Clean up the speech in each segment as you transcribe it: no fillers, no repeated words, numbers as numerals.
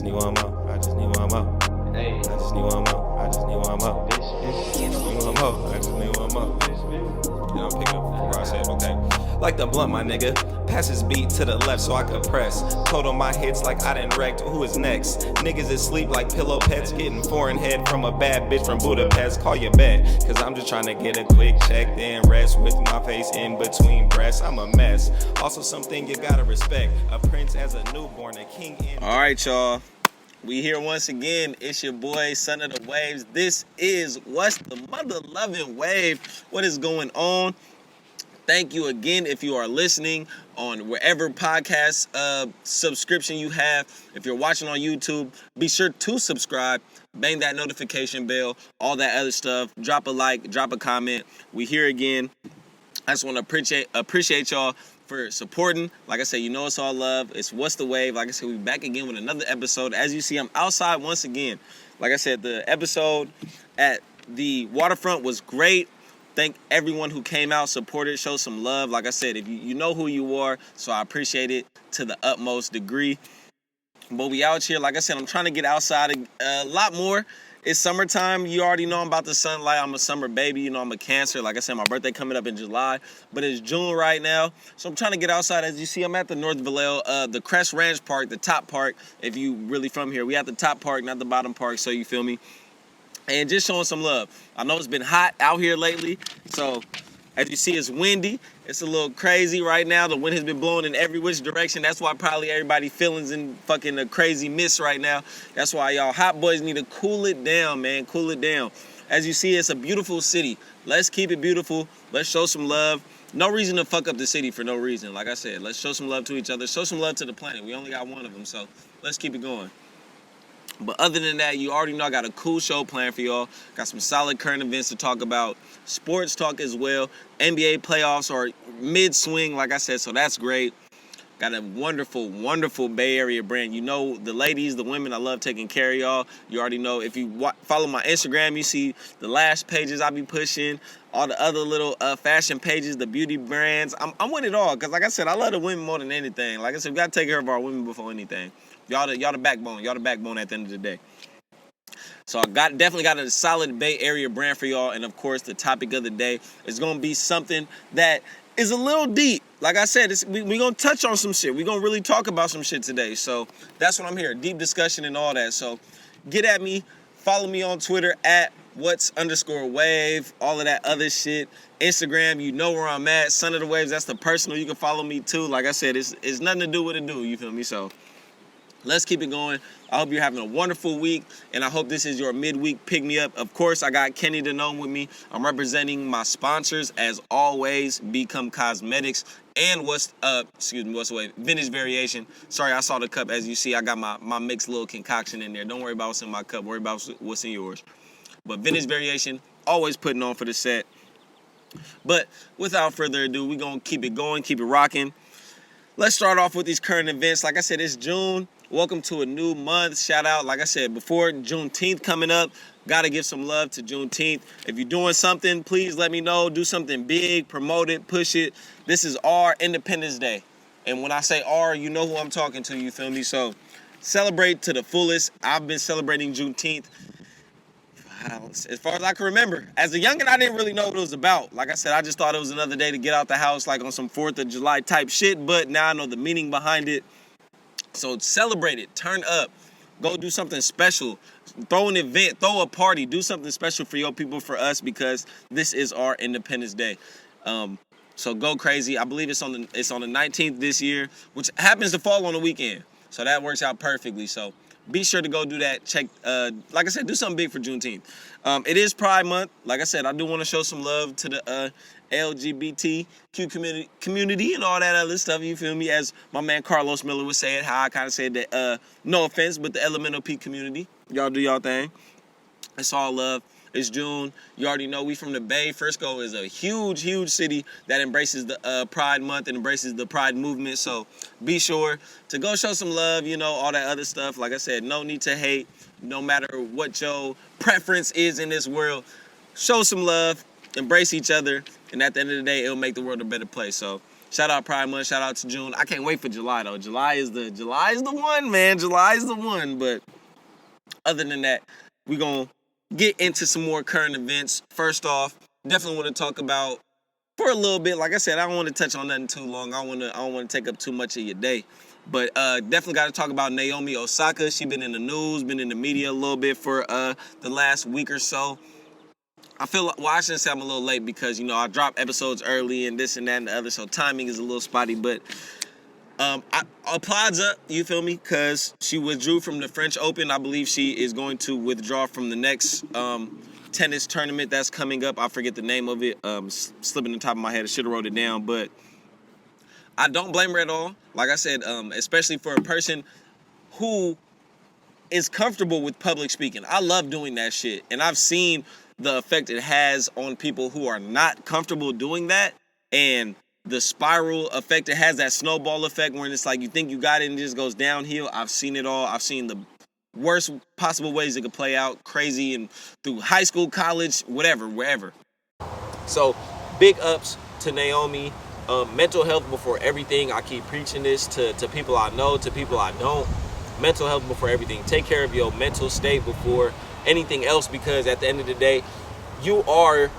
need one more. I just need one more. Hey. I just need one more. I just need one more. I just need one more. I just need one more. Yeah, I'm picking up where I said, okay. Like the blunt, my nigga. Pass his beat to the left so I could press. Total my hits like I done wrecked. Who is next? Niggas is sleep like pillow pets. Getting foreign head from a bad bitch from Budapest. Call your bet. Cause I'm just trying to get a quick check, then rest with my face in between breasts. I'm a mess. Also something you gotta respect. A prince as a newborn, a king in. Alright, y'all. We here once again. It's your boy, Son of the Waves. This is What's the Mother Loving Wave. What is going on? Thank you again if you are listening on wherever podcast subscription you have. If you're watching on YouTube, be sure to subscribe, bang that notification bell, all that other stuff. Drop a like, drop a comment. We here again. I just want to appreciate y'all for supporting. Like I said, you know it's all love. It's What's the Wave. Like I said, we're back again with another episode. As you see, I'm outside once again. Like I said, the episode at the waterfront was great. Thank everyone who came out, supported, showed some love. Like I said, if you know who you are, so I appreciate it to the utmost degree. But we out here, like I said, I'm trying to get outside a lot more. It's summertime. You already know I'm about the sunlight. I'm a summer baby. You know, I'm a Cancer. Like I said, my birthday coming up in July. But it's June right now. So I'm trying to get outside. As you see, I'm at the North Vallejo, the Crest Ranch Park, the top park. If you really from here, we at the top park, not the bottom park. So you feel me? And just showing some love. I know it's been hot out here lately. So as you see, it's windy. It's a little crazy right now. The wind has been blowing in every which direction. That's why probably everybody feeling's in fucking a crazy mist right now. That's why y'all hot boys need to cool it down, man. Cool it down. As you see, it's a beautiful city. Let's keep it beautiful. Let's show some love. No reason to fuck up the city for no reason. Like I said, let's show some love to each other. Show some love to the planet. We only got one of them, so let's keep it going. But other than that, you already know I got a cool show planned for y'all. Got some solid current events to talk about. Sports talk as well. NBA playoffs are mid-swing, like I said, so that's great. Got a wonderful, wonderful Bay Area brand. You know the ladies, the women, I love taking care of y'all. You already know. If you follow my Instagram, you see the last pages I be pushing. All the other little fashion pages, the beauty brands. I'm with it all because, like I said, I love the women more than anything. Like I said, we got to take care of our women before anything. Y'all the backbone. Y'all the backbone at the end of the day. So I definitely got a solid Bay Area brand for y'all. And, of course, the topic of the day is going to be something that is a little deep. Like I said, we're going to touch on some shit. We're going to really talk about some shit today. So that's what I'm here. Deep discussion and all that. So get at me. Follow me on Twitter at what's_wave. All of that other shit. Instagram, you know where I'm at. Son of the Waves, that's the personal. You can follow me, too. Like I said, it's nothing to do with it do. You feel me? So let's keep it going. I hope you're having a wonderful week, and I hope this is your midweek pick-me-up. Of course, I got Kenny the Gnome with me. I'm representing my sponsors, as always, Become Cosmetics and What's the Wave? Vintage Variation. Sorry, I saw the cup. As you see, I got my mixed little concoction in there. Don't worry about what's in my cup. Worry about what's in yours. But Vintage Variation, always putting on for the set. But without further ado, we're going to keep it going, keep it rocking. Let's start off with these current events. Like I said, it's June. Welcome to a new month. Shout out, like I said, before Juneteenth coming up, got to give some love to Juneteenth. If you're doing something, please let me know. Do something big, promote it, push it. This is our Independence Day. And when I say our, you know who I'm talking to, you feel me? So celebrate to the fullest. I've been celebrating Juneteenth as far as I can remember. As a youngin', I didn't really know what it was about. Like I said, I just thought it was another day to get out the house, like on some 4th of July type shit. But now I know the meaning behind it. So celebrate it. Turn up. Go do something special. Throw an event. Throw a party. Do something special for your people, for us, because this is our Independence Day. So go crazy. I believe it's on the 19th this year, which happens to fall on the weekend. So that works out perfectly. So be sure to go do that. Check, like I said, do something big for Juneteenth. It is Pride Month. Like I said, I do want to show some love to the LGBTQ community and all that other stuff, you feel me? As my man Carlos Miller was saying, how I kind of said that, no offense, but the Elemental P community. Y'all do y'all thing. It's all love. It's June. You already know we from the Bay. Frisco is a huge, huge city that embraces the Pride Month and embraces the Pride movement. So be sure to go show some love, you know, all that other stuff. Like I said, no need to hate. No matter what your preference is in this world, show some love, embrace each other, and at the end of the day, it'll make the world a better place. So Shout out Pride Month. Shout out to June. I can't wait for July though. July is the one, man. July is the one. But other than that, we gonna get into some more current events. First off, definitely want to talk about for a little bit. Like I said, I don't want to touch on nothing too long. I don't want to take up too much of your day. But definitely got to talk about Naomi Osaka. She been in the news, been in the media a little bit for the last week or so. I feel like, well, I shouldn't say I'm a little late because, you know, I drop episodes early and this and that and the other, so timing is a little spotty, but applauds up, you feel me, because she withdrew from the French Open. I believe she is going to withdraw from the next tennis tournament that's coming up. I forget the name of it, slipping on top of my head. I should have wrote it down, but I don't blame her at all. Like I said, especially for a person who is comfortable with public speaking. I love doing that shit, and I've seen the effect it has on people who are not comfortable doing that, and the spiral effect it has, that snowball effect where it's like you think you got it and it just goes downhill. I've seen it all. I've seen the worst possible ways it could play out, crazy, and through high school, college, whatever, wherever. So big ups to Naomi. Mental health before everything. I keep preaching this to people I know, to people I don't. Mental health before everything. Take care of your mental state before anything else, because at the end of the day, you are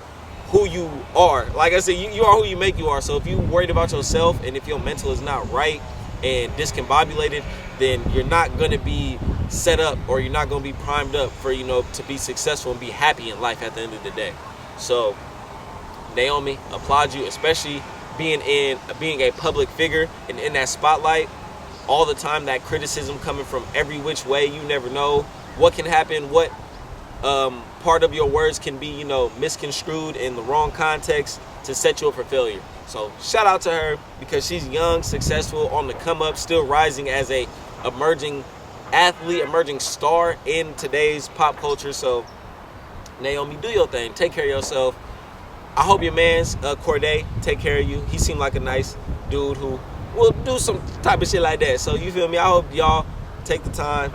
who you are. Like I said, you are who you make you are. So if you're worried about yourself and if your mental is not right and discombobulated, then you're not going to be set up, or you're not going to be primed up for, you know, to be successful and be happy in life at the end of the day. So Naomi, applaud you, especially being a public figure and in that spotlight all the time, that criticism coming from every which way. You never know what can happen, what part of your words can be, you know, misconstrued in the wrong context to set you up for failure. So shout out to her, because she's young, successful, on the come up, still rising as a emerging athlete, emerging star in today's pop culture. So Naomi, do your thing, take care of yourself. I hope your man's Corday take care of you. He seemed like a nice dude who will do some type of shit like that. So you feel me? I hope y'all take the time,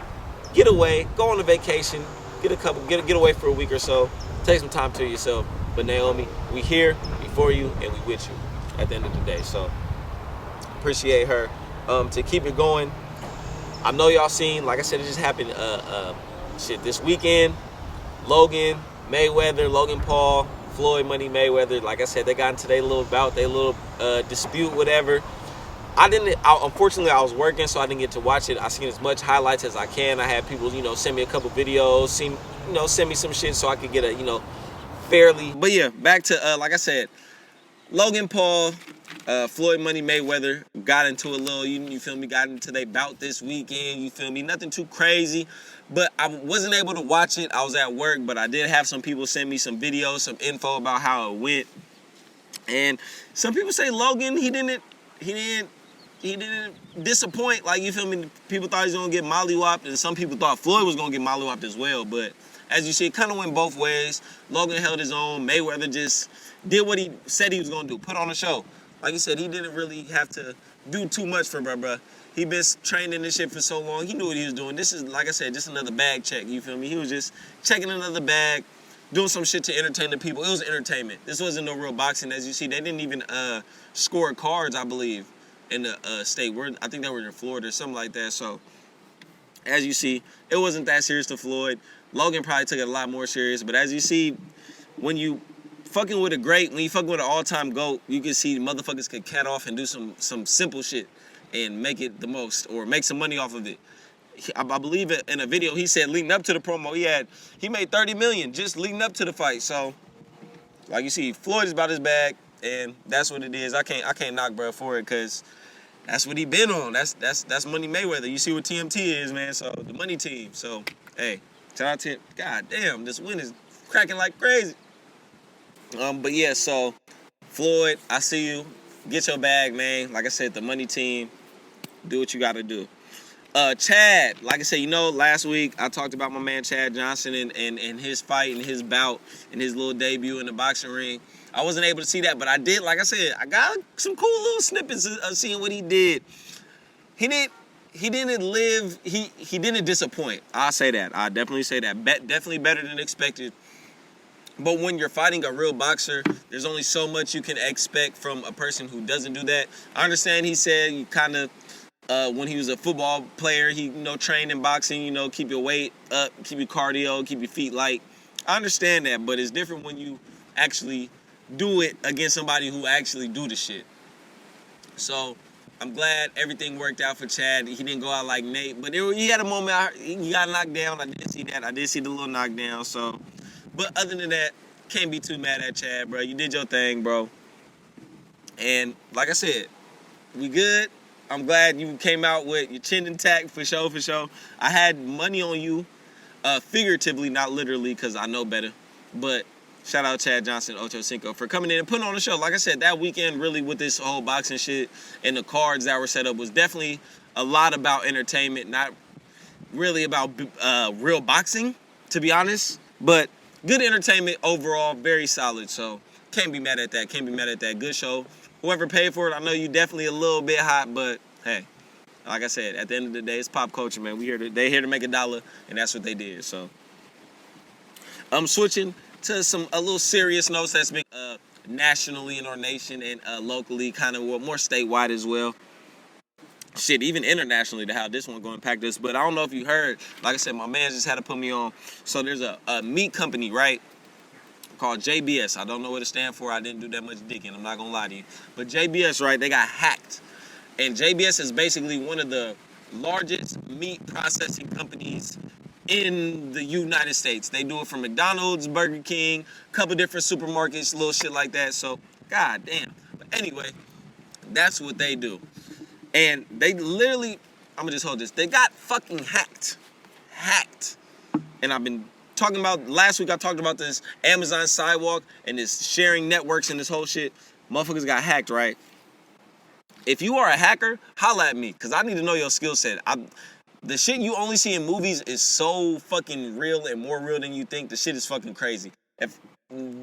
get away, go on a vacation, get away for a week or so, take some time to yourself. But Naomi, we here, we for you, and we with you at the end of the day. So appreciate her. To keep it going, I know y'all seen, like I said, it just happened this weekend. Logan Paul, Floyd Money Mayweather. Like I said, they got into their little bout, their little dispute, whatever. Unfortunately, I was working, so I didn't get to watch it. I seen as much highlights as I can. I had people, you know, send me a couple videos, send me some shit so I could get a, you know, fairly. But yeah, back to, like I said, Logan Paul, Floyd Money Mayweather got into a little, you feel me, got into their bout this weekend, you feel me, nothing too crazy, but I wasn't able to watch it. I was at work, but I did have some people send me some videos, some info about how it went. And some people say Logan, he didn't disappoint. Like, you feel me, people thought he was gonna get mollywopped, and some people thought Floyd was gonna get mollywopped as well. But as you see, it kind of went both ways. Logan held his own. Mayweather just did what he said he was gonna do, put on a show. Like he said, he didn't really have to do too much for bruh. He been training this shit for so long. He knew what he was doing. This is, like I said, just another bag check, you feel me? He was just checking another bag, doing some shit to entertain the people. It was entertainment. This wasn't no real boxing. As you see, they didn't even score cards, I believe, in the state. I think they were in Florida or something like that. So, as you see, it wasn't that serious to Floyd. Logan probably took it a lot more serious. But as you see, when you fucking with a great, when you fucking with an all-time GOAT, you can see motherfuckers could cat off and do some simple shit and make it the most, or make some money off of it. I believe in a video he said leading up to the promo, he made $30 million just leading up to the fight. So, like you see, Floyd is about his bag, and that's what it is. I can't knock bro for it, because that's what he been on. That's Money Mayweather. You see what TMT is, man. So the money team. So hey, shout out to, god damn, this win is cracking like crazy. But yeah, so Floyd, I see you. Get your bag, man. Like I said, the money team, do what you gotta do. Chad, like I said, you know, last week I talked about my man Chad Johnson and his fight and his bout and his little debut in the boxing ring. I wasn't able to see that, but I did, like I said, I got some cool little snippets of seeing what he did. He didn't disappoint. I'll say that. I'll definitely say that. Definitely better than expected. But when you're fighting a real boxer, there's only so much you can expect from a person who doesn't do that. I understand he said you kind of, when he was a football player, he trained in boxing, keep your weight up, keep your cardio, keep your feet light. I understand that, but it's different when you actually do it against somebody who actually do the shit. So I'm glad everything worked out for Chad. He didn't go out like Nate, but he had a moment. He got knocked down. I did see that. I did see the little knockdown. So, but other than that, can't be too mad at Chad, bro. You did your thing, bro. And like I said, we good. I'm glad you came out with your chin intact for sure, for sure. I had money on you, figuratively, not literally, because I know better. But shout out Chad Johnson, Ocho Cinco, for coming in and putting on the show. Like I said, that weekend really with this whole boxing shit and the cards that were set up was definitely a lot about entertainment, not really about real boxing, to be honest. But good entertainment overall, very solid. So can't be mad at that. Can't be mad at that. Good show. Whoever paid for it, I know you definitely a little bit hot, but hey, like I said, at the end of the day, it's pop culture, man. They here to make $1, and that's what they did. So I'm switching to a little serious notes that's been nationally in our nation and locally, kind of more statewide as well. Shit, even internationally to how this one going to impact us. But I don't know if you heard, like I said, my man just had to put me on. So there's a meat company, right, called JBS. I don't know what it stands for. I didn't do that much digging. I'm not going to lie to you. But JBS, right, they got hacked. And JBS is basically one of the largest meat processing companies in the United States. They do it for McDonald's, Burger King, a couple different supermarkets, little shit like that. So, god damn. But anyway, that's what they do. And they literally, I'm gonna just hold this. They got fucking hacked. Hacked. And I've been talking about, last week I talked about this Amazon sidewalk and this sharing networks and this whole shit. Motherfuckers got hacked, right? If you are a hacker, holla at me, because I need to know your skill set. The shit you only see in movies is so fucking real and more real than you think. The shit is fucking crazy. If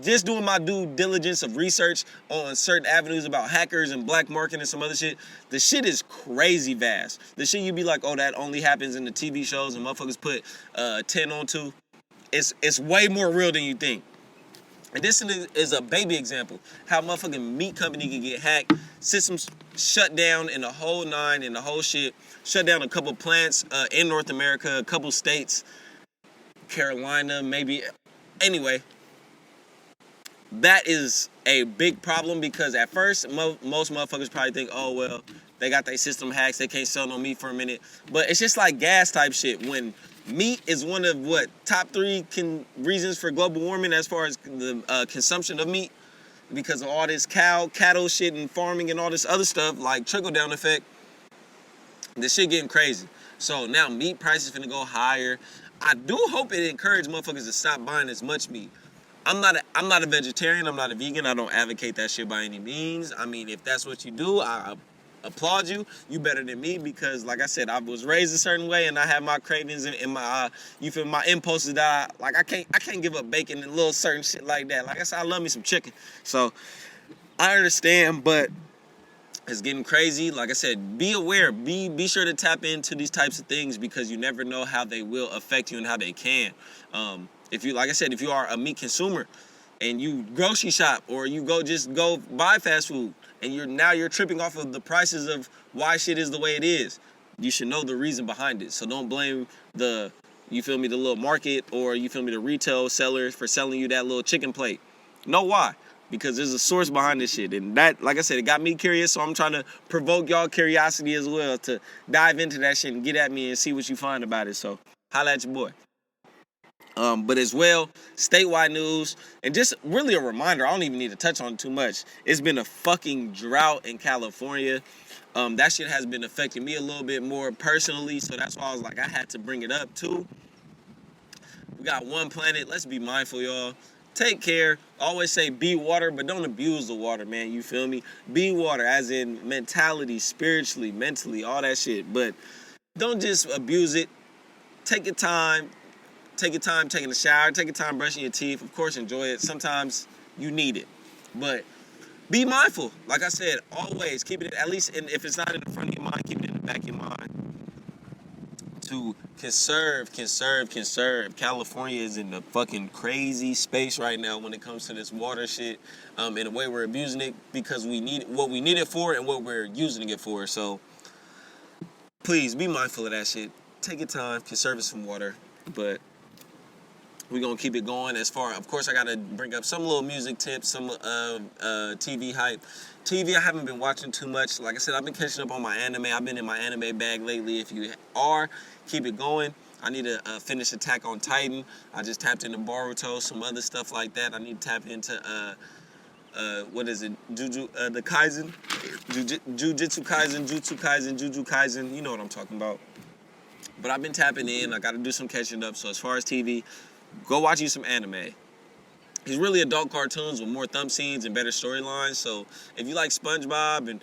just doing my due diligence of research on certain avenues about hackers and black market and some other shit, the shit is crazy vast. The shit you be like, oh, that only happens in the TV shows and motherfuckers put 10 onto. It's way more real than you think. And this is a baby example. How motherfucking meat company can get hacked, systems shut down in the whole nine and the whole shit. Shut down a couple plants in North America, a couple states, Carolina, maybe. Anyway, that is a big problem because at first, most motherfuckers probably think, oh, well, they got their system hacked, they can't sell no meat for a minute. But it's just like gas type shit. When meat is one of top 3 reasons for global warming as far as the consumption of meat, because of all this cattle shit and farming and all this other stuff, like trickle down effect. This shit getting crazy. So now meat prices finna go higher. I do hope it encourages motherfuckers to stop buying as much meat. I'm not a vegetarian. I'm not a vegan. I don't advocate that shit by any means. I mean, if that's what you do, I applaud you. You better than me because, like I said, I was raised a certain way and I have my cravings and my my impulses that I can't give up bacon and little certain shit like that. Like I said, I love me some chicken. So I understand, but it's getting crazy. Like I said, be aware. Be sure to tap into these types of things because you never know how they will affect you and how they can. If you are a meat consumer and you grocery shop or you go buy fast food and you're tripping off of the prices of why shit is the way it is, you should know the reason behind it. So don't blame the little market or the retail sellers for selling you that little chicken plate. Know why? Because there's a source behind this shit. And that, like I said, it got me curious, so I'm trying to provoke y'all curiosity as well to dive into that shit and get at me and see what you find about it. So holla at your boy. But as well, statewide news, and just really a reminder, I don't even need to touch on it too much. It's been a fucking drought in California. That shit has been affecting me a little bit more personally, so that's why I was like, I had to bring it up too. We got one planet. Let's be mindful, y'all. Take care. Always say be water, but don't abuse the water, man. You feel me? Be water, as in mentality, spiritually, mentally, all that shit. But don't just abuse it. Take your time. Take your time taking a shower. Take your time brushing your teeth. Of course, enjoy it. Sometimes you need it. But be mindful. Like I said, always keep it, at least if it's not in the front of your mind, keep it in the back of your mind. to conserve. California is in a fucking crazy space right now when it comes to this water shit. In a way, we're abusing it because we need what we need it for and what we're using it for. So please be mindful of that shit. Take your time, conserve some water, but we're gonna keep it going. Of course, I gotta bring up some little music tips, some TV hype. TV, I haven't been watching too much. Like I said, I've been catching up on my anime. I've been in my anime bag lately. If you are, keep it going. I need to finish Attack on Titan. I just tapped into Boruto, some other stuff like that. I need to tap into what is it? The Kaisen, Jujutsu Kaisen, Juju Kaisen. You know what I'm talking about. But I've been tapping in. I got to do some catching up. So as far as TV, go watch you some anime. It's really adult cartoons with more thumb scenes and better storylines. So if you like SpongeBob and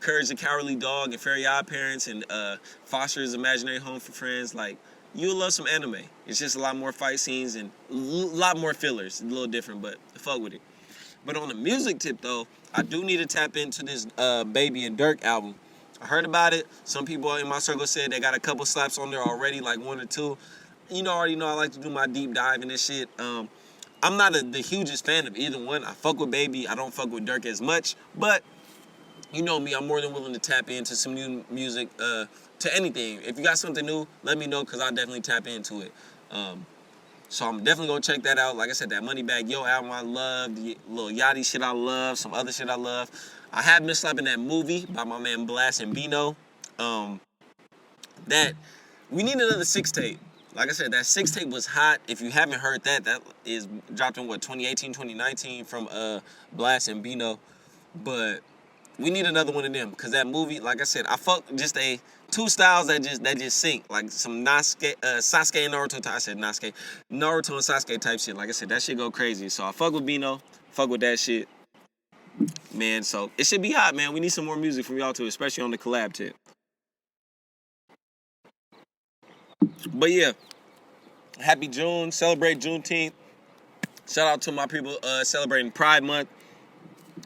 Courage the Cowardly Dog and Fairy Odd Parents and Foster's Imaginary Home for Friends, like, you'll love some anime. It's just a lot more fight scenes and a lot more fillers. A little different, but fuck with it. But on the music tip, though, I do need to tap into this Baby and Dirk album. I heard about it. Some people in my circle said they got a couple slaps on there already, like one or two. You know, already know I like to do my deep dive in this shit. I'm not the hugest fan of either one. I fuck with Baby. I don't fuck with Dirk as much. But, you know me, I'm more than willing to tap into some new music, to anything. If you got something new, let me know, because I'll definitely tap into it. So I'm definitely going to check that out. Like I said, that Moneybagg Yo album I love. The Lil Yachty shit I love. Some other shit I love. I have been slapping that movie by my man Blast and Bino. That we need another 6-tape. Like I said, that 6-tape was hot. If you haven't heard that, that is dropped in 2018, 2019 from Blast and Bino. But we need another one of them, because that movie, like I said, I fuck just two styles that just sync, like some Sasuke and Naruto. I said Naruto and Sasuke type shit. Like I said, that shit go crazy. So I fuck with Bino, fuck with that shit, man. So it should be hot, man. We need some more music from y'all too, especially on the collab tip. But yeah, happy June. Celebrate Juneteenth. Shout out to my people celebrating Pride Month.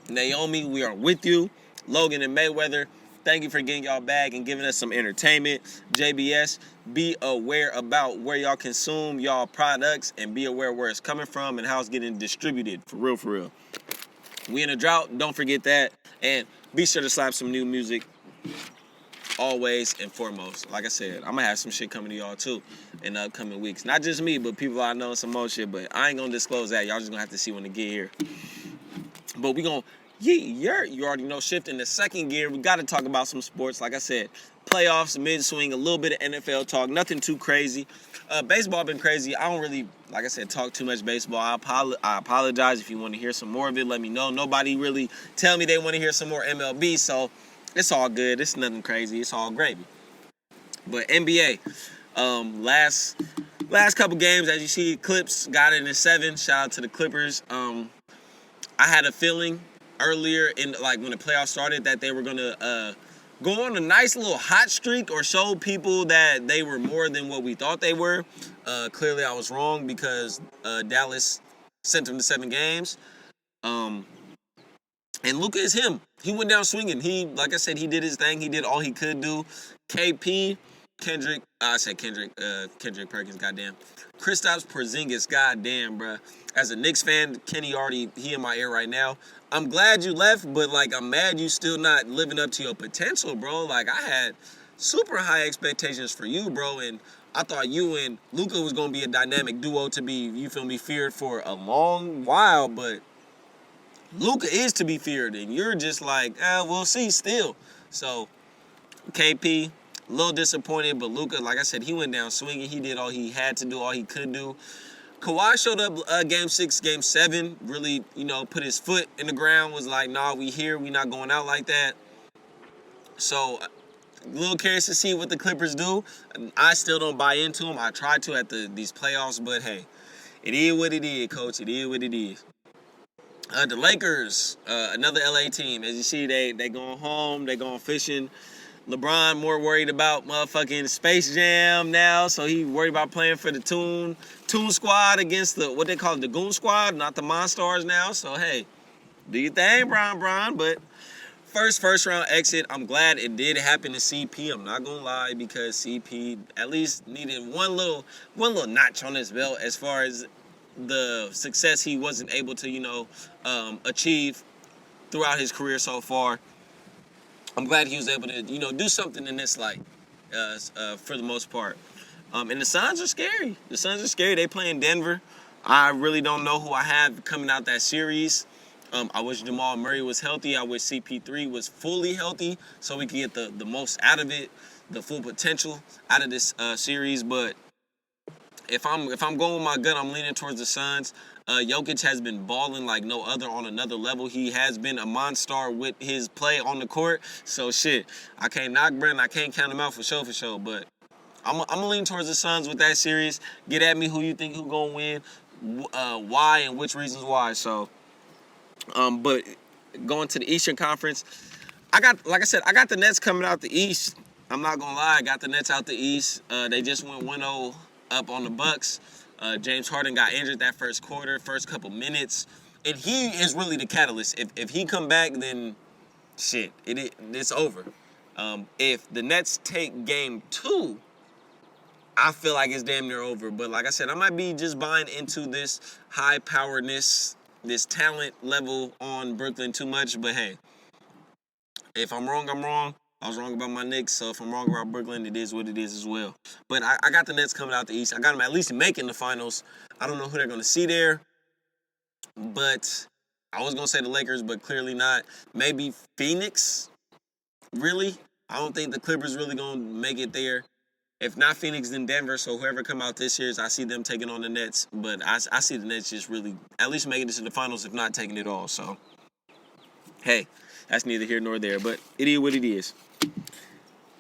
Naomi, we are with you. Logan and Mayweather, thank you for getting y'all bag and giving us some entertainment. JBS, be aware about where y'all consume y'all products and be aware where it's coming from and how it's getting distributed. For real, for real. We in a drought, don't forget that. And be sure to slap some new music. Always and foremost. Like I said, I'm gonna have some shit coming to y'all too in the upcoming weeks. Not just me, but people I know and some more shit. But I ain't gonna disclose that. Y'all just gonna have to see when they get here. But we gonna, you already know, shift in the second gear. We gotta talk about some sports. Like I said, playoffs, mid-swing, a little bit of NFL talk. Nothing too crazy. Baseball been crazy. I don't really, like I said, talk too much baseball. I apologize if you want to hear some more of it. Let me know. Nobody really tell me they want to hear some more MLB, so it's all good. It's nothing crazy. It's all gravy. But NBA, last couple games, as you see, Clips got it in 7. Shout out to the Clippers. I had a feeling earlier in, like, when the playoffs started, that they were gonna go on a nice little hot streak or show people that they were more than what we thought they were. Clearly, I was wrong, because Dallas sent them to 7 games. And Luka is him. He went down swinging. He, like I said, he did his thing. He did all he could do. Kendrick Perkins, goddamn. Kristaps Porzingis, goddamn, bruh. As a Knicks fan, Kenny already, he in my ear right now. I'm glad you left, but, like, I'm mad you still not living up to your potential, bro. Like, I had super high expectations for you, bro, and I thought you and Luka was going to be a dynamic duo to be, you feel me, feared for a long while, but Luka is to be feared, and you're just like, we'll see still. So, KP, a little disappointed, but Luka, like I said, he went down swinging. He did all he had to do, all he could do. Kawhi showed up game 6, game 7, really, put his foot in the ground, was like, nah, we here, we not going out like that. So, a little curious to see what the Clippers do. I still don't buy into them. I tried to at these playoffs, but hey, it is what it is, coach. It is what it is. The Lakers, another LA team. As you see, they going home, they going fishing. LeBron more worried about motherfucking Space Jam now, so he worried about playing for the Toon Squad against what they call it, the Goon Squad, not the Monstars now. So hey, do your thing, Bron. But first round exit. I'm glad it did happen to CP. I'm not gonna lie, because CP at least needed one little notch on his belt as far as the success he wasn't able to achieve throughout his career so far. I'm glad he was able to do something in this light for the most part. And the Suns are scary. They play in Denver. I really don't know who I have coming out that series. I wish Jamal Murray was healthy. I wish CP3 was fully healthy so we could get the most out of it, the full potential out of this series. But if I'm going with my gut, I'm leaning towards the Suns. Jokic has been balling like no other on another level. He has been a monster with his play on the court. So shit, I can't knock Brandon. I can't count him out for sure. But I'm gonna lean towards the Suns with that series. Get at me who you think who gonna win, why, and which reasons why. So. But going to the Eastern Conference, I got the Nets coming out the East. I'm not gonna lie, I got the Nets out the East. They just went 1-0 up on the Bucks. James Harden got injured that first quarter, first couple minutes, and he is really the catalyst. If he come back, then shit, it's over. If the Nets take Game 2, I feel like it's damn near over. But like I said, I might be just buying into this high-poweredness, this talent level on Brooklyn too much. But hey, if I'm wrong, I'm wrong. I was wrong about my Knicks, so if I'm wrong about Brooklyn, it is what it is as well. But I got the Nets coming out the East. I got them at least making the finals. I don't know who they're going to see there, but I was going to say the Lakers, but clearly not. Maybe Phoenix, really? I don't think the Clippers really going to make it there. If not Phoenix, then Denver. So whoever come out this year, I see them taking on the Nets. But I see the Nets just really at least making it to the finals, if not taking it all. So, hey, that's neither here nor there. But it is what it is.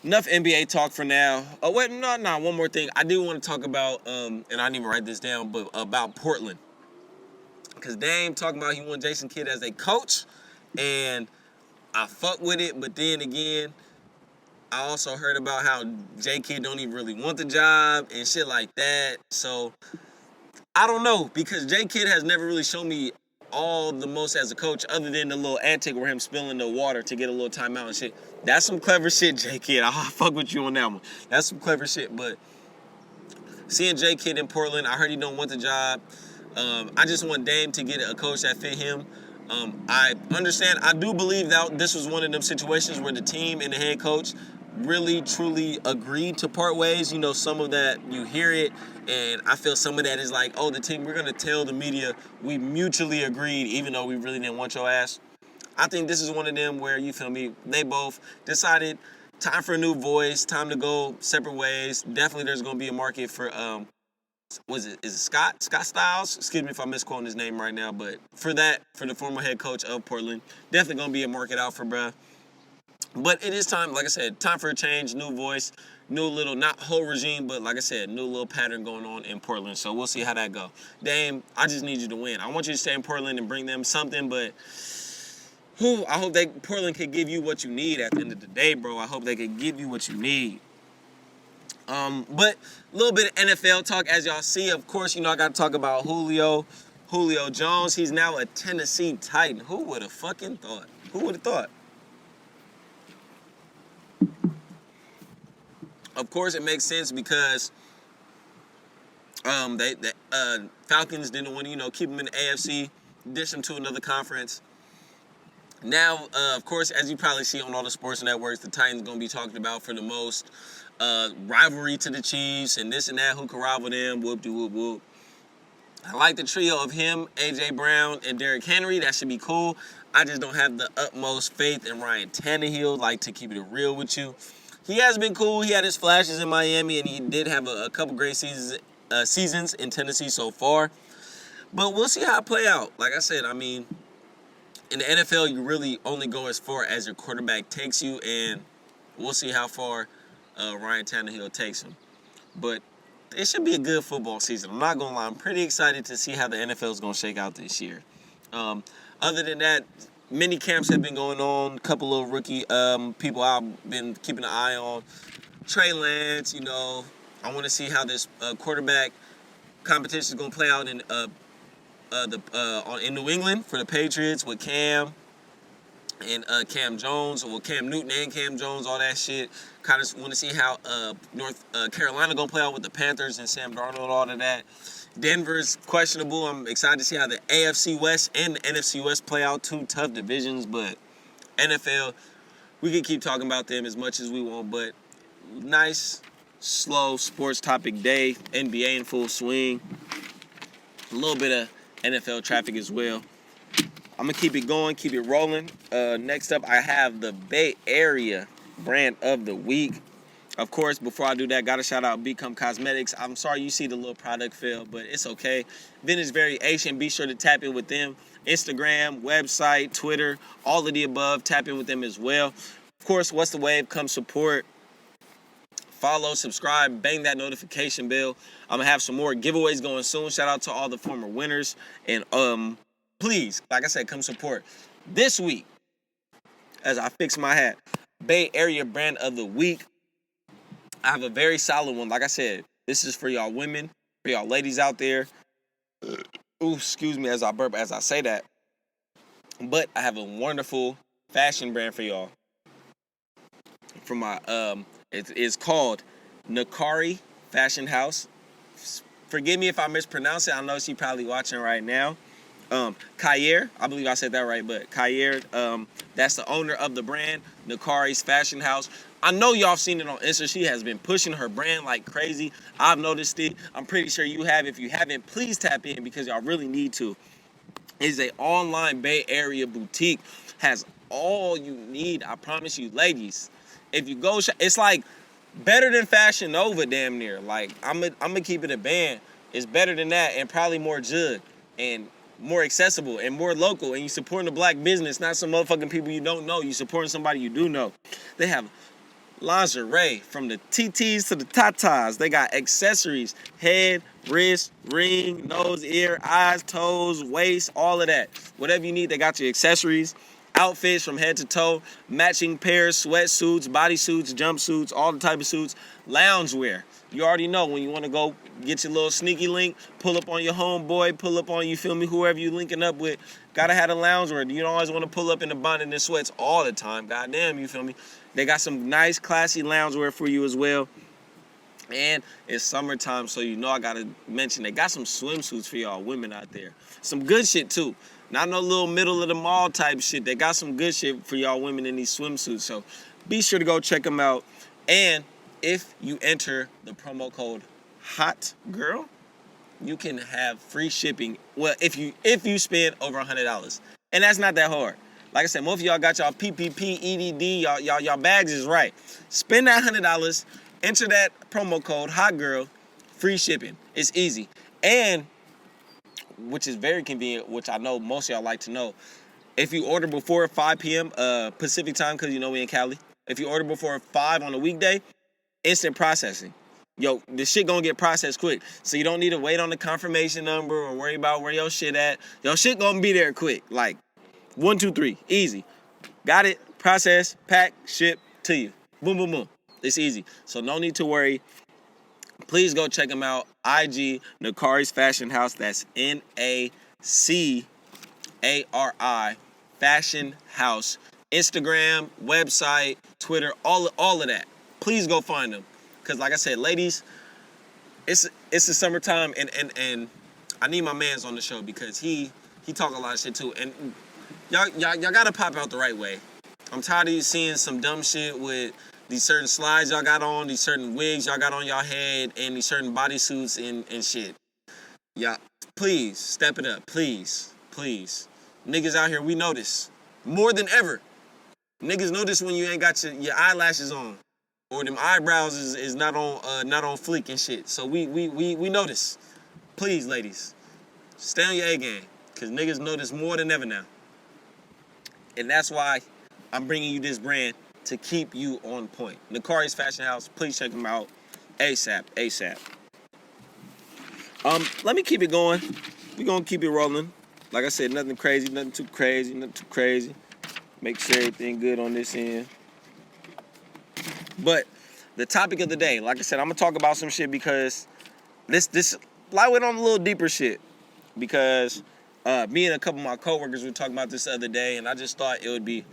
Enough NBA talk for now. Oh, wait, no, one more thing. I do want to talk about, and I didn't even write this down, but about Portland. Because Dame talking about he want Jason Kidd as a coach. And I fuck with it, but then again, I also heard about how J. Kidd don't even really want the job and shit like that. So, I don't know, because J. Kidd has never really shown me all the most as a coach, other than the little antic where him spilling the water to get a little timeout and shit. That's some clever shit, J. Kidd. I'll fuck with you on that one. That's some clever shit. But seeing J. Kidd in Portland, I heard he don't want the job. I just want Dame to get a coach that fit him. I understand. I do believe that this was one of them situations where the team and the head coach really, truly agreed to part ways. You know, some of that, you hear it, and I feel some of that is like, oh, the team, we're going to tell the media we mutually agreed, even though we really didn't want your ass. I think this is one of them where, you feel me, they both decided time for a new voice, time to go separate ways. Definitely there's going to be a market for, is it Scott Styles? Excuse me if I'm misquoting his name right now, but for the former head coach of Portland, definitely going to be a market out for bruh. But it is time, like I said, time for a change, new voice, new little, not whole regime, but like I said, new little pattern going on in Portland. So we'll see how that go. Dame, I just need you to win. I want you to stay in Portland and bring them something, but I hope Portland could give you what you need at the end of the day, bro. I hope they could give you what you need. But a little bit of NFL talk, as y'all see. Of course, I got to talk about Julio Jones. He's now a Tennessee Titan. Who would have fucking thought? Who would have thought? Of course, it makes sense because Falcons didn't want to, keep him in the AFC, dish him to another conference. Now, of course, as you probably see on all the sports networks, the Titans going to be talked about for the most. Rivalry to the Chiefs and this and that. Who can rival them? Whoop-de-whoop-whoop. I like the trio of him, A.J. Brown, and Derrick Henry. That should be cool. I just don't have the utmost faith in Ryan Tannehill, like, to keep it real with you. He has been cool. He had his flashes in Miami, and he did have a couple great seasons in Tennessee so far. But we'll see how it play out. Like I said, I mean, in the NFL, you really only go as far as your quarterback takes you, and we'll see how far Ryan Tannehill takes him. But it should be a good football season. I'm not going to lie. I'm pretty excited to see how the NFL is going to shake out this year. Other than that, many camps have been going on. A couple of rookie people I've been keeping an eye on. Trey Lance, I want to see how this quarterback competition is going to play out in New England for the Patriots with Cam and Cam Jones, well, Cam Newton and Cam Jones, all that shit. Kind of want to see how North Carolina gonna play out with the Panthers and Sam Darnold, all of that. Denver's questionable. I'm excited to see how the AFC West and the NFC West play out. Two tough divisions, but NFL, we can keep talking about them as much as we want, but nice, slow sports topic day. NBA in full swing. A little bit of NFL traffic as well. I'm going to keep it going, keep it rolling. Next up, I have the Bay Area brand of the week. Of course, before I do that, got to shout out Become Cosmetics. I'm sorry you see the little product fail, but it's okay. Vintage Variation, be sure to tap in with them. Instagram, website, Twitter, all of the above. Tap in with them as well. Of course, What's the Wave? Come support. Follow, subscribe, bang that notification bell. I'm going to have some more giveaways going soon. Shout out to all the former winners. And please, like I said, come support. This week, as I fix my hat, Bay Area brand of the week. I have a very solid one. Like I said, this is for y'all women, for y'all ladies out there. Ooh, excuse me as I burp as I say that. But I have a wonderful fashion brand for y'all. From my it's called Nakari Fashion House. Forgive me if I mispronounce it. I know she's probably watching right now. Kayer, I believe I said that right, but Kayer, that's the owner of the brand, Nakari's Fashion House. I know y'all seen it on Insta. She has been pushing her brand like crazy. I've noticed it. I'm pretty sure you have. If you haven't, please tap in because y'all really need to. It's an online Bay Area boutique. Has all you need. I promise you, ladies. If you go, it's like better than Fashion Nova, damn near. Like I'm gonna keep it a band. It's better than that, and probably more jug and more accessible and more local. And you supporting the black business, not some motherfucking people you don't know. You supporting somebody you do know. They have lingerie from the TTs to the tatas. They got accessories, head, wrist, ring, nose, ear, eyes, toes, waist, all of that. Whatever you need, they got your accessories, outfits from head to toe, matching pairs, sweatsuits, bodysuits, jumpsuits, all the type of suits, loungewear. You already know when you want to go get your little sneaky link, pull up on your homeboy, pull up on, you feel me, whoever you linking up with. Gotta have a loungewear. You don't always want to pull up in the bonnet and sweats all the time. Goddamn, you feel me? They got some nice, classy loungewear for you as well. And it's summertime, so you know I gotta mention they got some swimsuits for y'all women out there. Some good shit too. Not no little middle of the mall type shit. They got some good shit for y'all women in these swimsuits. So be sure to go check them out. And if you enter the promo code HOTGIRL, you can have free shipping. Well, if you spend over $100. And that's not that hard. Like I said, most of y'all got y'all PPP, EDD, y'all bags is right. Spend that $100, enter that promo code HOTGIRL, free shipping. It's easy. And, which is very convenient, which I know most of y'all like to know, if you order before 5 p.m. Pacific time, because you know we in Cali, if you order before 5 on a weekday, instant processing. Yo, this shit gonna get processed quick. So you don't need to wait on the confirmation number or worry about where your shit at. Your shit gonna be there quick. Like, 1, 2, 3, easy. Got it, process, pack, ship to you. Boom, boom, boom. It's easy. So no need to worry. Please go check them out. IG, Nakari's Fashion House. That's NACARI Fashion House. Instagram, website, Twitter, all of that. Please go find them. Because like I said, ladies, it's the summertime and I need my mans on the show because he talk a lot of shit too. And y'all gotta pop out the right way. I'm tired of you seeing some dumb shit with these certain slides y'all got on, these certain wigs y'all got on y'all head, and these certain bodysuits and shit. Y'all, please, step it up. Please. Niggas out here, we know this. More than ever. Niggas know this when you ain't got your eyelashes on. Or them eyebrows is not on fleek and shit. So we know this. Please, ladies, stay on your A game. Because niggas know this more than ever now. And that's why I'm bringing you this brand to keep you on point. Nakari's Fashion House, please check them out ASAP. Let me keep it going. We're going to keep it rolling. Like I said, nothing too crazy. Make sure everything good on this end. But the topic of the day, like I said, I'm going to talk about some shit because this lightweight on a little deeper shit. Because me and a couple of my coworkers were talking about this the other day, and I just thought it would be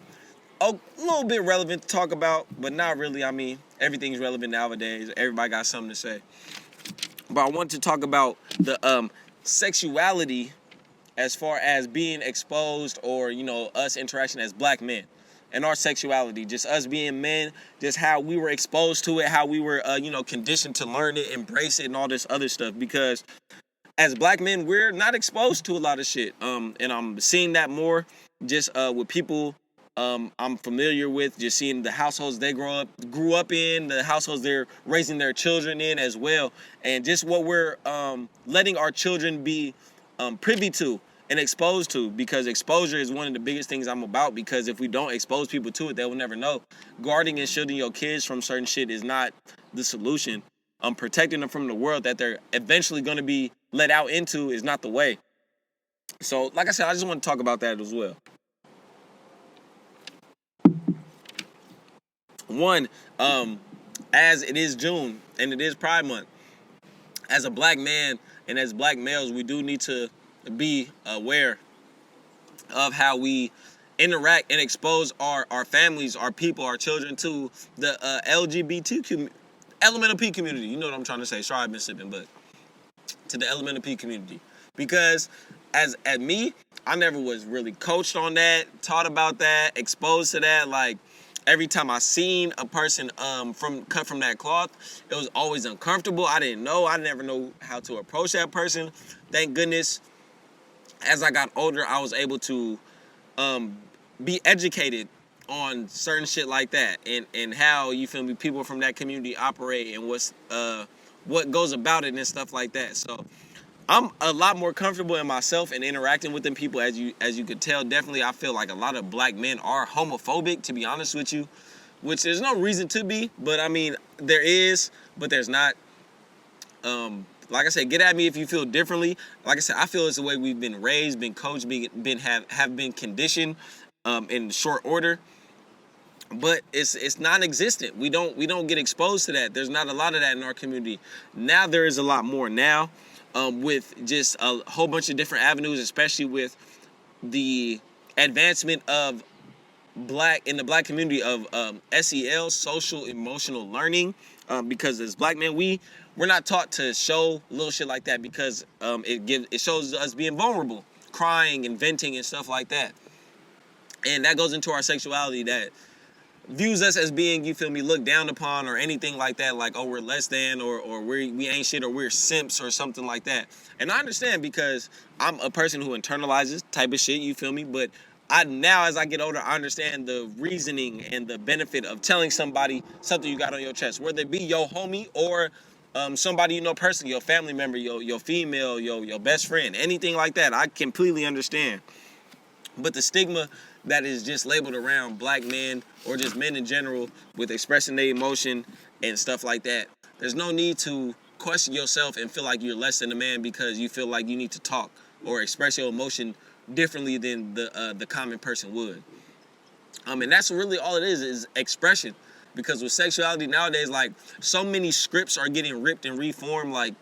a little bit relevant to talk about, but not really. I mean, everything's relevant nowadays. Everybody got something to say. But I want to talk about the sexuality as far as being exposed, or, you know, us interaction as black men and our sexuality, just us being men, just how we were exposed to it, how we were, conditioned to learn it, embrace it, and all this other stuff. Because as black men, we're not exposed to a lot of shit. And I'm seeing that more just with people I'm familiar with, just seeing the households they grew up in, the households they're raising their children in as well, and just what we're letting our children be privy to and exposed to, because exposure is one of the biggest things I'm about, because if we don't expose people to it, they will never know. Guarding and shielding your kids from certain shit is not the solution. Protecting them from the world that they're eventually going to be let out into is not the way. So, like I said, I just want to talk about that as well. One, as it is June and it is Pride Month, as a black man and as black males, we do need to be aware of how we interact and expose our families, our people, our children to the LGBTQ, Elemental P community. You know what I'm trying to say. Sorry, I've been sipping, but to the Elemental P community. Because as me, I never was really coached on that, taught about that, exposed to that. Like, every time I seen a person cut from that cloth, it was always uncomfortable. I didn't know. I never know how to approach that person. Thank goodness, as I got older, I was able to be educated on certain shit like that, and how, you feel me, people from that community operate, and what goes about it and stuff like that. So I'm a lot more comfortable in myself and interacting with them people. As you could tell, definitely I feel like a lot of black men are homophobic, to be honest with you, which there's no reason to be, but I mean, there is, but there's not. Like I said, get at me if you feel differently. Like I said, I feel it's the way we've been raised, been coached, have been conditioned in short order. But it's non-existent. We don't get exposed to that. There's not a lot of that in our community. Now there is a lot more now, with just a whole bunch of different avenues, especially with the advancement of in the black community of SEL, social emotional learning. Because as black men, we're not taught to show little shit like that, because it shows us being vulnerable, crying and venting and stuff like that. And that goes into our sexuality, that views us as being, you feel me, looked down upon or anything like that, like, oh, we're less than, or we ain't shit, or we're simps or something like that. And I understand, because I'm a person who internalizes type of shit, you feel me, but now as I get older, I understand the reasoning and the benefit of telling somebody something you got on your chest, whether it be your homie or somebody you know personally, your family member, your female, your best friend, anything like that. I completely understand. But the stigma that is just labeled around black men, or just men in general, with expressing their emotion and stuff like that, there's no need to question yourself and feel like you're less than a man because you feel like you need to talk or express your emotion differently than the common person would. And that's really all it is expression. Because with sexuality nowadays, like, so many scripts are getting ripped and reformed, like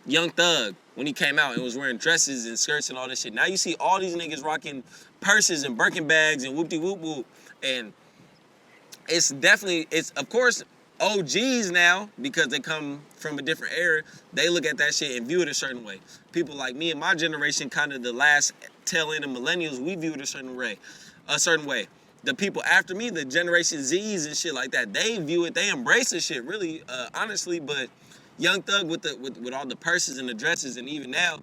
Young Thug, when he came out and was wearing dresses and skirts and all this shit. Now you see all these niggas rocking purses and Birkin bags and whoop-de-whoop-whoop. And it's of course OGs now, because they come from a different era, they look at that shit and view it a certain way. People like me and my generation, kind of the last tail end of millennials, we view it a certain way. The people after me, the Generation Z's and shit like that, they view it, they embrace the shit, really, honestly. But Young Thug with all the purses and the dresses, and even now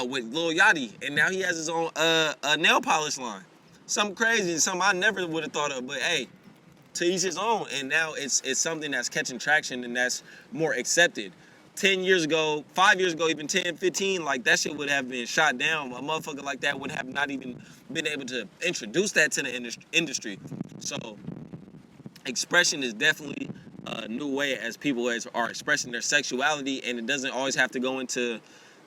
with Lil Yachty, and now he has his own nail polish line. Something crazy, something I never would have thought of, but hey, to each his own. And now it's something that's catching traction and that's more accepted. 10 years ago, 5 years ago, even 10, 15, like, that shit would have been shot down. A motherfucker like that would have not even been able to introduce that to the industry. So expression is definitely a new way as people are expressing their sexuality, and it doesn't always have to go into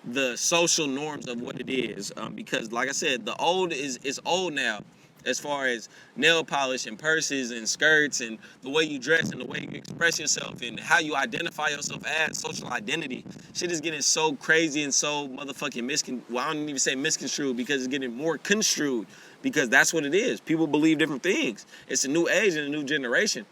the social norms of what it is. Because like I said, the old is old now. as far as nail polish and purses and skirts and the way you dress and the way you express yourself and how you identify yourself as social identity. Shit is getting so crazy and so motherfucking I don't even say misconstrued, because it's getting more construed, because that's what it is. People believe different things. It's a new age and a new generation.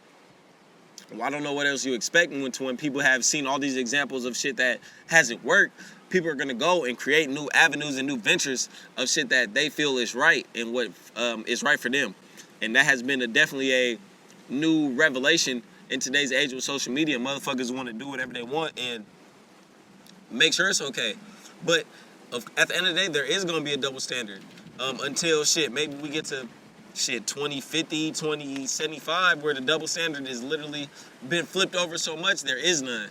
Well, I don't know what else you expect when people have seen all these examples of shit that hasn't worked. People are gonna go and create new avenues and new ventures of shit that they feel is right and what is right for them. And that has been definitely a new revelation in today's age with social media. Motherfuckers want to do whatever they want and make sure it's okay. But at the end of the day, there is gonna be a double standard until maybe we get to 2050, 2075, where the double standard is literally been flipped over so much there is none.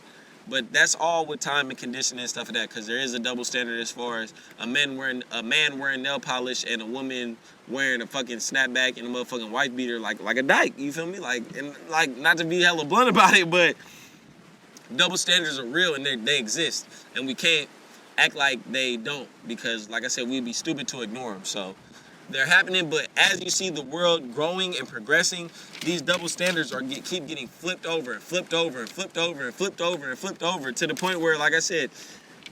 But that's all with time and conditioning and stuff like that, because there is a double standard as far as a man wearing nail polish and a woman wearing a fucking snapback and a motherfucking wife beater like a dyke. You feel me? Like not to be hella blunt about it, but double standards are real and they exist, and we can't act like they don't, because like I said, we'd be stupid to ignore them. So they're happening, but as you see the world growing and progressing, these double standards keep getting flipped over and flipped over and flipped over and flipped over and flipped over, to the point where, like I said,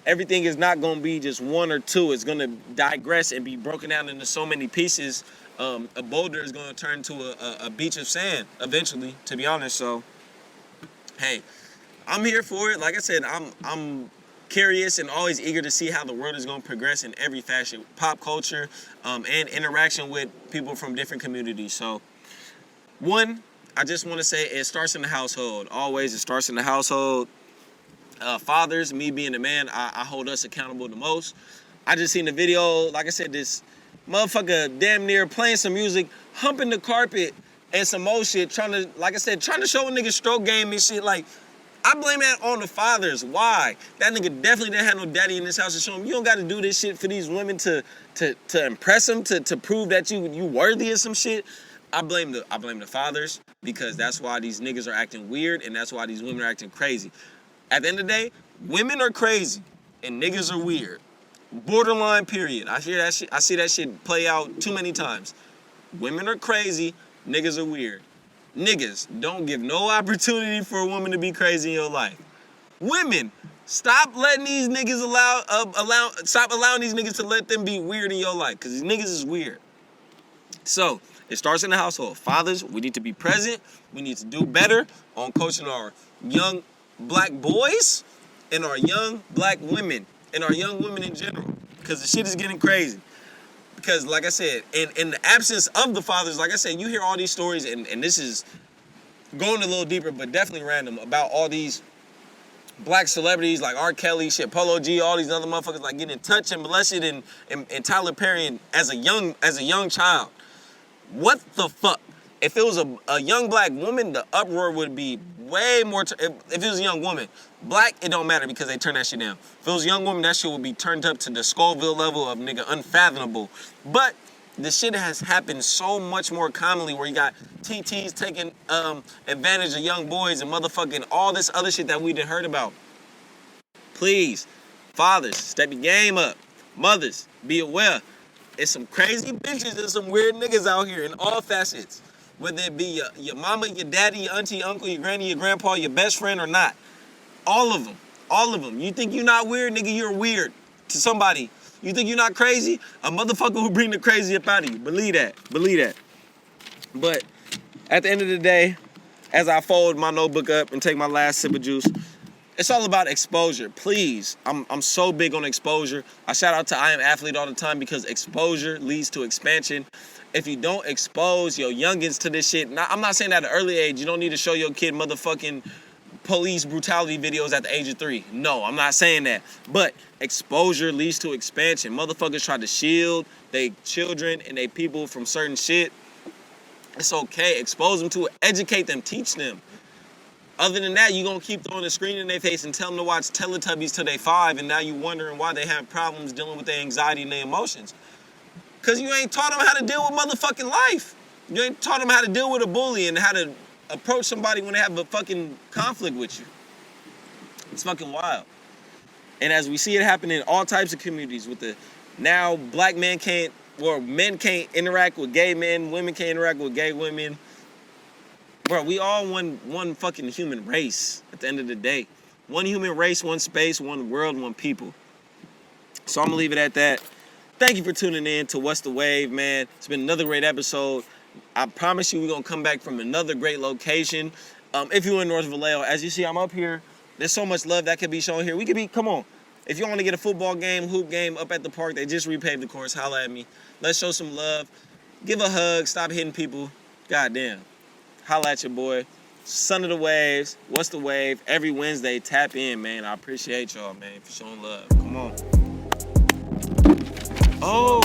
everything is not going to be just one or two. It's going to digress and be broken down into so many pieces. A boulder is going to turn to a beach of sand eventually, to be honest. So, hey, I'm here for it. Like I said, I'm curious and always eager to see how the world is going to progress in every fashion, pop culture, and interaction with people from different communities. So, one, I just want to say it starts in the household. Always, it starts in the household. Fathers, me being a man, I hold us accountable the most. I just seen the video, like I said, this motherfucker damn near playing some music, humping the carpet and some more shit, trying to show a nigga stroke game and shit. Like, I blame that on the fathers. Why? That nigga definitely didn't have no daddy in this house to show him you don't got to do this shit for these women to impress them, to prove that you worthy of some shit. I blame the fathers, because that's why these niggas are acting weird and that's why these women are acting crazy. At the end of the day, women are crazy and niggas are weird. Borderline, period. I hear that shit. I see that shit play out too many times. Women are crazy, niggas are weird. Niggas, don't give no opportunity for a woman to be crazy in your life. Women, stop letting these niggas stop allowing these niggas to let them be weird in your life, because these niggas is weird. So, it starts in the household. Fathers, we need to be present. We need to do better on coaching our young black boys and our young black women and our young women in general, because the shit is getting crazy. Because, like I said, in the absence of the fathers, like I said, you hear all these stories, and this is going a little deeper, but definitely random, about all these black celebrities like R. Kelly, Polo G, all these other motherfuckers like getting touched and molested, and Tyler Perry as a young child. What the fuck? If it was a young black woman, the uproar would be way more. If it was a young woman, black, it don't matter because they turn that shit down. If it was a young woman, that shit would be turned up to the Scoville level of nigga unfathomable. But the shit has happened so much more commonly, where you got TTs taking advantage of young boys and motherfucking all this other shit that we done heard about. Please, fathers, step your game up. Mothers, be aware. It's some crazy bitches and some weird niggas out here in all facets. Whether it be your mama, your daddy, your auntie, uncle, your granny, your grandpa, your best friend or not. All of them. All of them. You think you're not weird, nigga, you're weird to somebody. You think you're not crazy? A motherfucker who bring the crazy up out of you. Believe that. Believe that. But at the end of the day, as I fold my notebook up and take my last sip of juice, it's all about exposure. Please, I'm so big on exposure. I shout out to I Am Athlete all the time, because exposure leads to expansion. If you don't expose your youngins to this shit, I'm not saying at an early age, you don't need to show your kid motherfucking police brutality videos at the age of 3. No, I'm not saying that. But exposure leads to expansion. Motherfuckers try to shield they children and they people from certain shit. It's okay. Expose them to it. Educate them. Teach them. Other than that, you're going to keep throwing a screen in their face and tell them to watch Teletubbies till they 5, and now you wondering why they have problems dealing with their anxiety and their emotions. Because you ain't taught them how to deal with motherfucking life. You ain't taught them how to deal with a bully and how to approach somebody when they have a fucking conflict with you. It's fucking wild. And as we see it happen in all types of communities, with the now black men can't where men can't interact with gay men, women can't interact with gay women. Bro, we all one fucking human race at the end of the day. One human race, one space, one world, one people. So I'm gonna leave it at that. Thank you for tuning in to What's the Wave, man. It's been another great episode. I promise you we're gonna come back from another great location. If you're in North Vallejo, as you see, I'm up here. There's so much love that could be shown here. We could be, come on. If you want to get a football game, hoop game up at the park, they just repaved the course, holla at me. Let's show some love. Give a hug, stop hitting people. Goddamn. Holla at your boy. Son of the Waves, What's the Wave? Every Wednesday, tap in, man. I appreciate y'all, man, for showing love. Come on. Oh.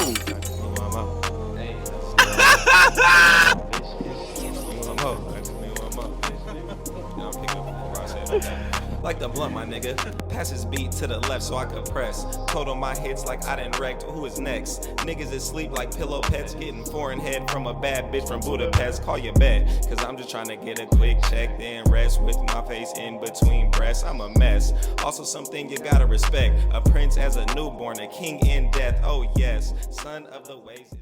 Like the blunt, my nigga. Pass his beat to the left so I could press. Code on my hits like I done wrecked. Who is next? Niggas asleep like pillow pets. Getting foreign head from a bad bitch from Budapest. Call your bet, cause I'm just trying to get a quick check, then rest with my face in between breasts. I'm a mess. Also something you gotta respect. A prince as a newborn, a king in death. Oh yes, son of the waves.